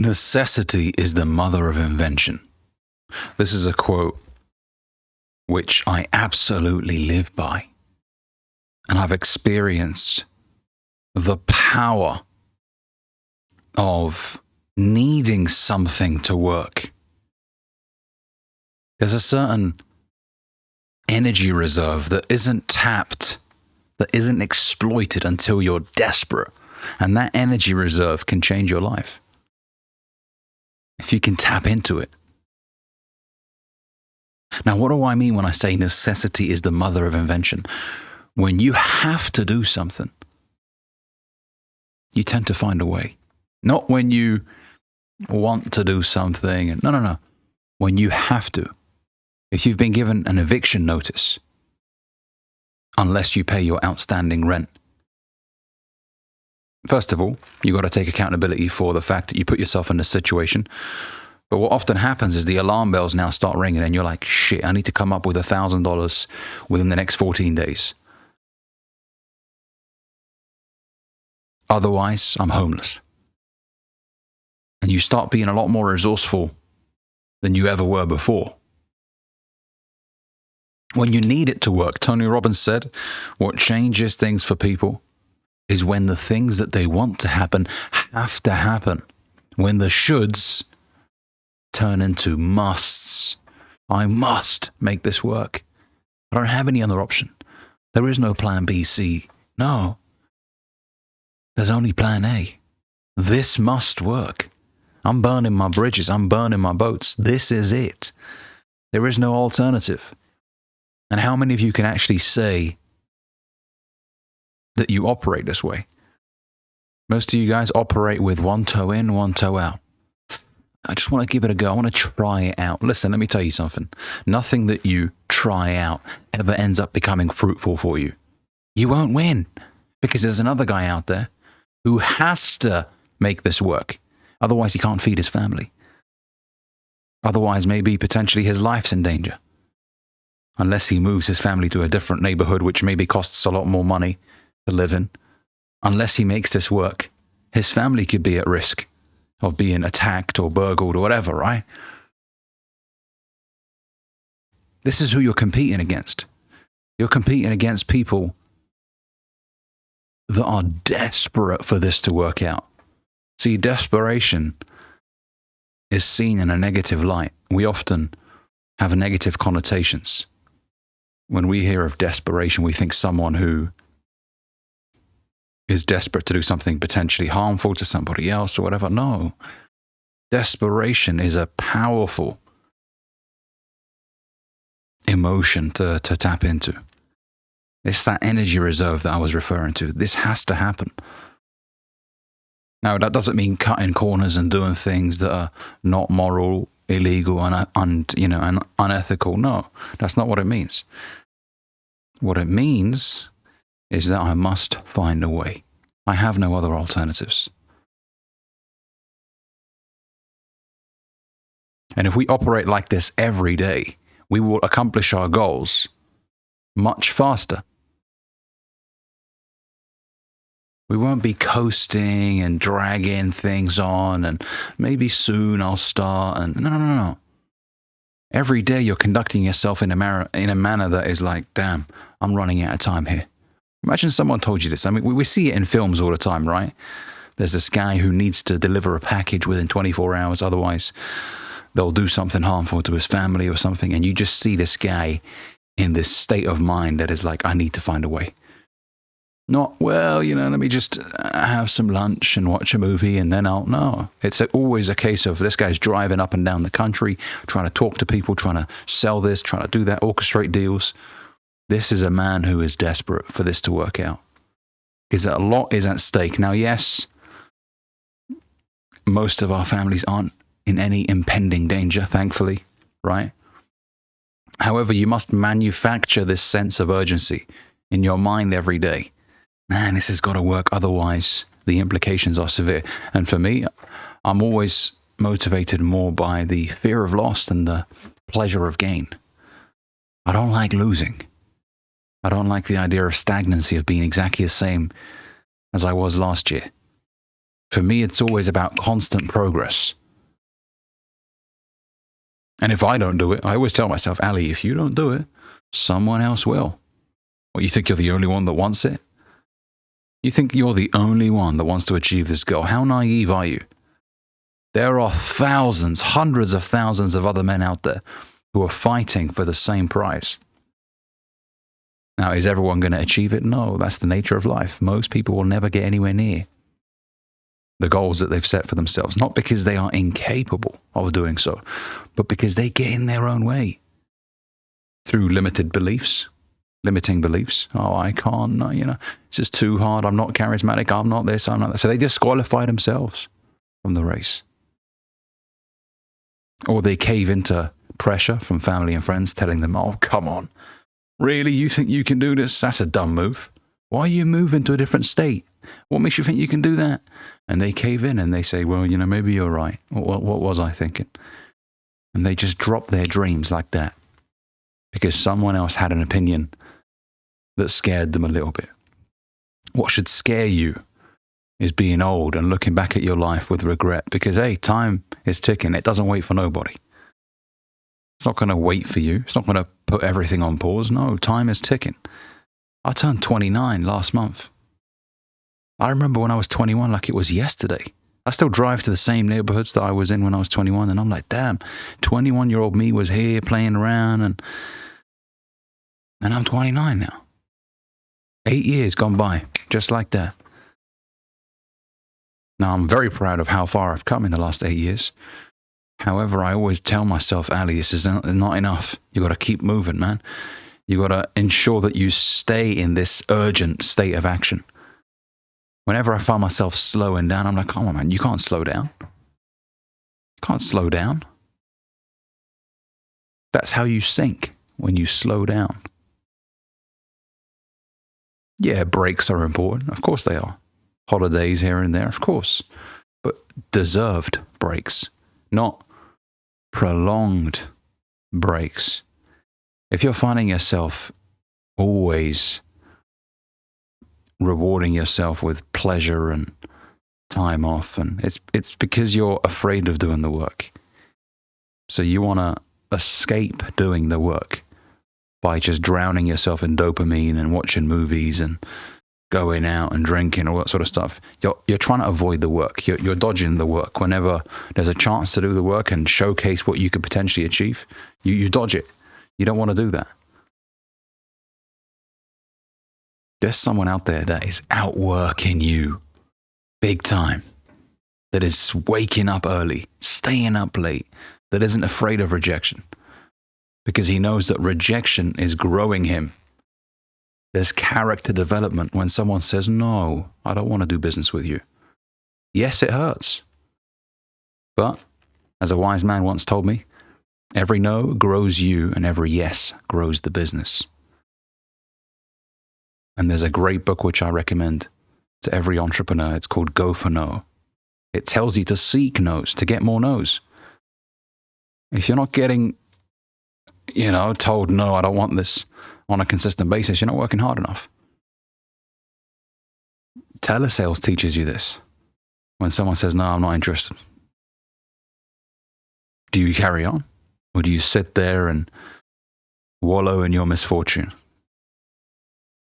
Necessity is the mother of invention. This is a quote which I absolutely live by. And I've experienced the power of needing something to work. There's a certain energy reserve that isn't tapped, that isn't exploited until you're desperate. And that energy reserve can change your life if you can tap into it. Now, what do I mean when I say necessity is the mother of invention? When you have to do something, you tend to find a way. Not when you want to do something. No. When you have to. If you've been given an eviction notice, unless you pay your outstanding rent, first of all, you've got to take accountability for the fact that you put yourself in this situation. But what often happens is the alarm bells now start ringing and you're like, shit, I need to come up with $1,000 within the next 14 days. Otherwise, I'm homeless. And you start being a lot more resourceful than you ever were before. When you need it to work, Tony Robbins said, what changes things for people is when the things that they want to happen have to happen. When the shoulds turn into musts. I must make this work. I don't have any other option. There is no plan B, C. No. There's only plan A. This must work. I'm burning my bridges. I'm burning my boats. This is it. There is no alternative. And how many of you can actually say that you operate this way? Most of you guys operate with one toe in, one toe out. I just want to give it a go. I want to try it out. Listen, let me tell you something. Nothing that you try out ever ends up becoming fruitful for you. You won't win because there's another guy out there who has to make this work. Otherwise, he can't feed his family. Otherwise, maybe potentially his life's in danger. Unless he moves his family to a different neighborhood, which maybe costs a lot more money to live in. Unless he makes this work, his family could be at risk of being attacked or burgled or whatever, right? This is who you're competing against. You're competing against people that are desperate for this to work out. See, desperation is seen in a negative light. We often have negative connotations. When we hear of desperation, we think someone who is desperate to do something potentially harmful to somebody else or whatever. No. Desperation is a powerful emotion to tap into. It's that energy reserve that I was referring to. This has to happen. Now, that doesn't mean cutting corners and doing things that are not moral, illegal, and unethical. No, that's not what it means. What it means is that I must find a way. I have no other alternatives. And if we operate like this every day, we will accomplish our goals much faster. We won't be coasting and dragging things on and maybe soon I'll start. And no. Every day you're conducting yourself in a manner that is like, damn, I'm running out of time here. Imagine someone told you this. I mean, we see it in films all the time, right? There's this guy who needs to deliver a package within 24 hours. Otherwise, they'll do something harmful to his family or something. And you just see this guy in this state of mind that is like, I need to find a way. Not, well, let me just have some lunch and watch a movie and then I'll... No. It's always a case of this guy's driving up and down the country, trying to talk to people, trying to sell this, trying to do that, orchestrate deals. This is a man who is desperate for this to work out. Because a lot is at stake. Now, yes, most of our families aren't in any impending danger, thankfully, right? However, you must manufacture this sense of urgency in your mind every day. Man, this has got to work, otherwise the implications are severe. And for me, I'm always motivated more by the fear of loss than the pleasure of gain. I don't like losing. I don't like the idea of stagnancy, of being exactly the same as I was last year. For me, it's always about constant progress. And if I don't do it, I always tell myself, Ali, if you don't do it, someone else will. What, you think you're the only one that wants it? You think you're the only one that wants to achieve this goal? How naive are you? There are thousands, hundreds of thousands of other men out there who are fighting for the same prize. Now, is everyone going to achieve it? No, that's the nature of life. Most people will never get anywhere near the goals that they've set for themselves, not because they are incapable of doing so, but because they get in their own way through limiting beliefs. Oh, I can't, no, it's just too hard. I'm not charismatic. I'm not this, I'm not that. So they disqualify themselves from the race. Or they cave into pressure from family and friends telling them, oh, come on. Really? You think you can do this? That's a dumb move. Why are you moving to a different state? What makes you think you can do that? And they cave in and they say, well, maybe you're right. What was I thinking? And they just drop their dreams like that because someone else had an opinion that scared them a little bit. What should scare you is being old and looking back at your life with regret because, hey, time is ticking. It doesn't wait for nobody. It's not going to wait for you. It's not going to put everything on pause. No, time is ticking. I turned 29 last month. I remember when I was 21 like it was yesterday. I still drive to the same neighborhoods that I was in when I was 21, and I'm like, damn, 21-year-old me was here playing around, and I'm 29 now. 8 years gone by, just like that. Now, I'm very proud of how far I've come in the last 8 years. However, I always tell myself, Ali, this is not enough. You got to keep moving, man. You got to ensure that you stay in this urgent state of action. Whenever I find myself slowing down, I'm like, come on, man, you can't slow down. You can't slow down. That's how you sink, when you slow down. Yeah, breaks are important. Of course they are. Holidays here and there, of course. But deserved breaks, not prolonged breaks. If you're finding yourself always rewarding yourself with pleasure and time off, and it's because you're afraid of doing the work. So you want to escape doing the work by just drowning yourself in dopamine and watching movies and going out and drinking, all that sort of stuff. You're trying to avoid the work. You're dodging the work. Whenever there's a chance to do the work and showcase what you could potentially achieve, you dodge it. You don't want to do that. There's someone out there that is outworking you big time, that is waking up early, staying up late, that isn't afraid of rejection because he knows that rejection is growing him. There's character development when someone says, no, I don't want to do business with you. Yes, it hurts. But as a wise man once told me, every no grows you and every yes grows the business. And there's a great book which I recommend to every entrepreneur. It's called Go for No. It tells you to seek no's, to get more no's. If you're not getting, told, no, I don't want this on a consistent basis, you're not working hard enough. Telesales teaches you this. When someone says, no, I'm not interested. Do you carry on? Or do you sit there and wallow in your misfortune?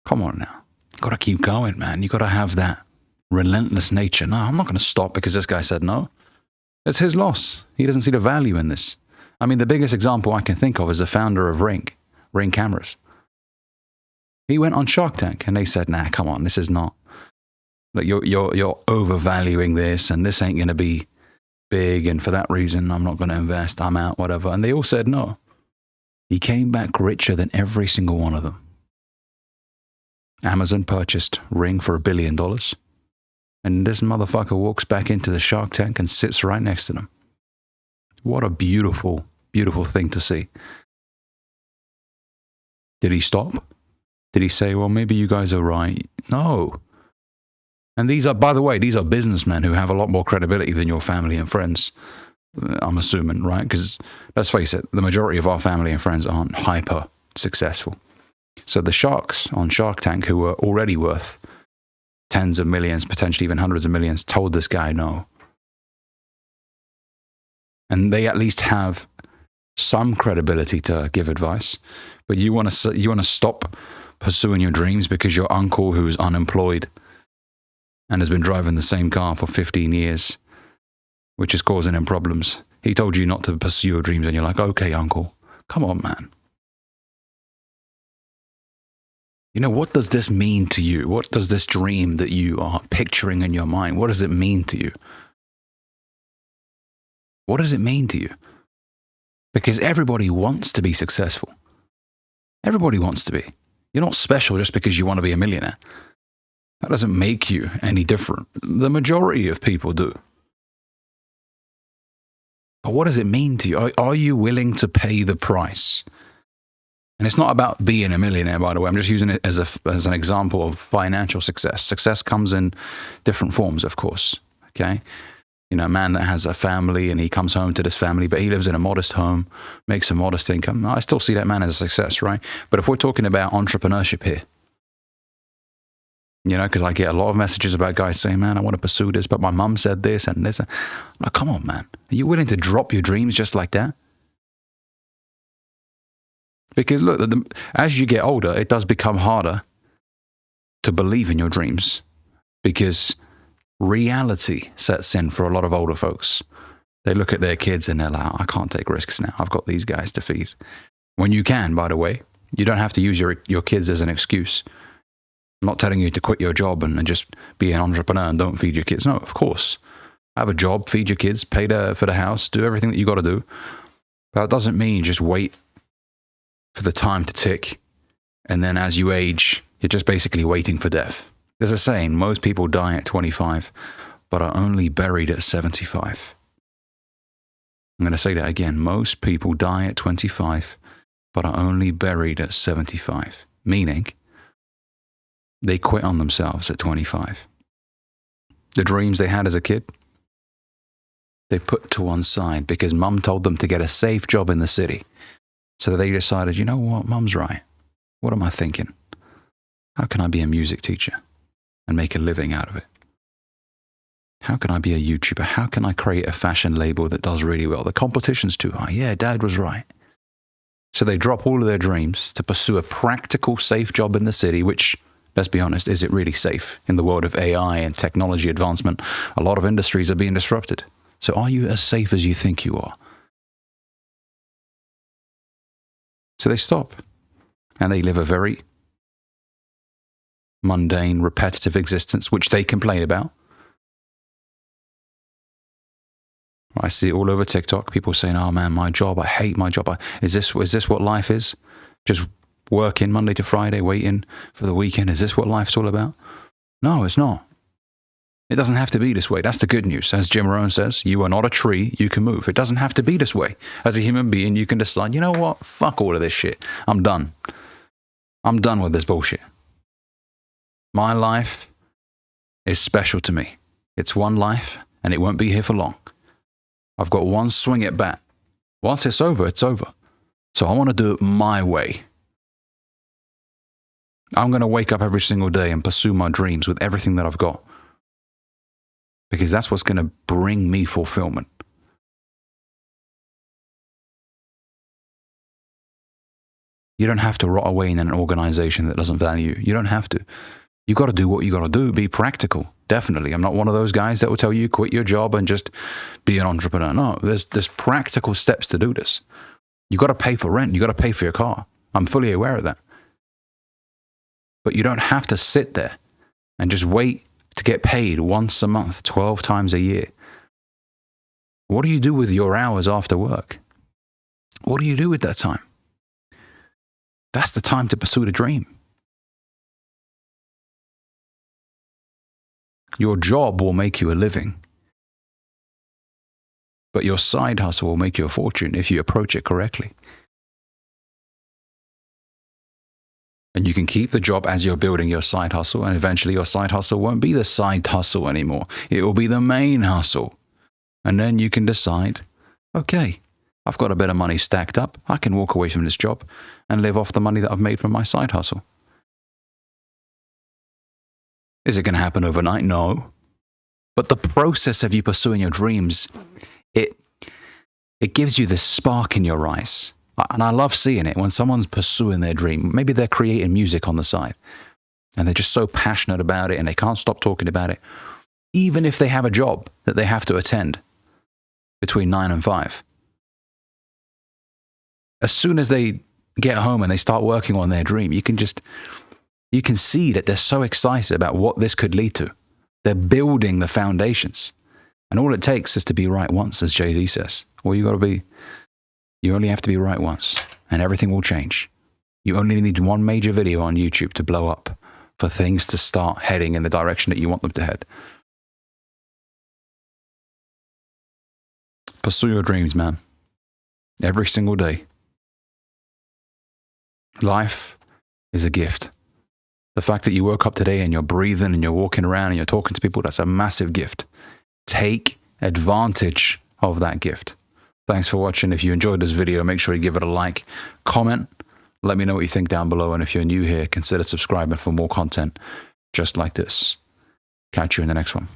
Come on now. You got to keep going, man. You got to have that relentless nature. No, I'm not going to stop because this guy said no. It's his loss. He doesn't see the value in this. I mean, the biggest example I can think of is the founder of Ring Cameras. He went on Shark Tank and they said, nah, come on, this is not. Like you're overvaluing this and this ain't going to be big, and for that reason, I'm not going to invest. I'm out, whatever. And they all said no. He came back richer than every single one of them. Amazon purchased Ring for $1 billion. And this motherfucker walks back into the Shark Tank and sits right next to them. What a beautiful, beautiful thing to see. Did he stop? Did he say, well, maybe you guys are right? No. And these are, by the way, these are businessmen who have a lot more credibility than your family and friends, I'm assuming, right? Because let's face it, the majority of our family and friends aren't hyper successful. So the sharks on Shark Tank, who were already worth tens of millions, potentially even hundreds of millions, told this guy no. And they at least have some credibility to give advice. But you want to stop pursuing your dreams because your uncle, who's unemployed and has been driving the same car for 15 years, which is causing him problems, he told you not to pursue your dreams, and you're like, okay, uncle, come on, man. You know, what does this mean to you? What does this dream that you are picturing in your mind, what does it mean to you? What does it mean to you? Because everybody wants to be successful. Everybody wants to be. You're not special just because you want to be a millionaire. That doesn't make you any different. The majority of people do. But what does it mean to you? Are you willing to pay the price? And it's not about being a millionaire, by the way. I'm just using it as an example of financial success. Success comes in different forms, of course. Okay? You know, a man that has a family and he comes home to this family, but he lives in a modest home, makes a modest income. I still see that man as a success, right? But if we're talking about entrepreneurship here, you know, because I get a lot of messages about guys saying, man, I want to pursue this, but my mum said this and this. Like, come on, man. Are you willing to drop your dreams just like that? Because look, as you get older, it does become harder to believe in your dreams because reality sets in for a lot of older folks. They look at their kids and they're like, I can't take risks now. I've got these guys to feed. When you can, by the way, you don't have to use your kids as an excuse. I'm not telling you to quit your job and just be an entrepreneur and don't feed your kids. No, of course. Have a job, feed your kids, pay for the house, do everything that you got to do. But that doesn't mean just wait for the time to tick. And then as you age, you're just basically waiting for death. There's a saying, most people die at 25, but are only buried at 75. I'm going to say that again. Most people die at 25, but are only buried at 75. Meaning, they quit on themselves at 25. The dreams they had as a kid, they put to one side because mum told them to get a safe job in the city. So they decided, you know what, mum's right. What am I thinking? How can I be a music teacher and make a living out of it? How can I be a YouTuber? How can I create a fashion label that does really well? The competition's too high. Yeah, dad was right. So they drop all of their dreams to pursue a practical, safe job in the city, which, let's be honest, is it really safe? In the world of AI and technology advancement, a lot of industries are being disrupted. So are you as safe as you think you are? So they stop and they live a very mundane, repetitive existence, which they complain about. I see it all over TikTok. People saying, oh man, my job, I hate my job. Is this what life is? Just working Monday to Friday, waiting for the weekend. Is this what life's all about? No, it's not. It doesn't have to be this way. That's the good news. As Jim Rohn says, you are not a tree, you can move. It doesn't have to be this way. As a human being, you can decide, you know what? Fuck all of this shit. I'm done. I'm done with this bullshit. My life is special to me. It's one life, and it won't be here for long. I've got one swing at bat. Once it's over, it's over. So I want to do it my way. I'm going to wake up every single day and pursue my dreams with everything that I've got. Because that's what's going to bring me fulfillment. You don't have to rot away in an organization that doesn't value you. You don't have to. You got to do what you got to do. Be practical. Definitely. I'm not one of those guys that will tell you quit your job and just be an entrepreneur. No, there's practical steps to do this. You got to pay for rent. You got to pay for your car. I'm fully aware of that. But you don't have to sit there and just wait to get paid once a month, 12 times a year. What do you do with your hours after work? What do you do with that time? That's the time to pursue the dream. Your job will make you a living, but your side hustle will make you a fortune if you approach it correctly. And you can keep the job as you're building your side hustle, and eventually your side hustle won't be the side hustle anymore. It will be the main hustle. And then you can decide, okay, I've got a bit of money stacked up. I can walk away from this job and live off the money that I've made from my side hustle. Is it going to happen overnight? No. But the process of you pursuing your dreams, it gives you this spark in your eyes. And I love seeing it when someone's pursuing their dream. Maybe they're creating music on the side and they're just so passionate about it and they can't stop talking about it. Even if they have a job that they have to attend between 9 and 5. As soon as they get home and they start working on their dream, you can see that they're so excited about what this could lead to. They're building the foundations. And all it takes is to be right once, as Jay-Z says. You only have to be right once, and everything will change. You only need one major video on YouTube to blow up for things to start heading in the direction that you want them to head. Pursue your dreams, man. Every single day. Life is a gift. The fact that you woke up today and you're breathing and you're walking around and you're talking to people, that's a massive gift. Take advantage of that gift. Thanks for watching. If you enjoyed this video, make sure you give it a like, comment, let me know what you think down below. And if you're new here, consider subscribing for more content just like this. Catch you in the next one.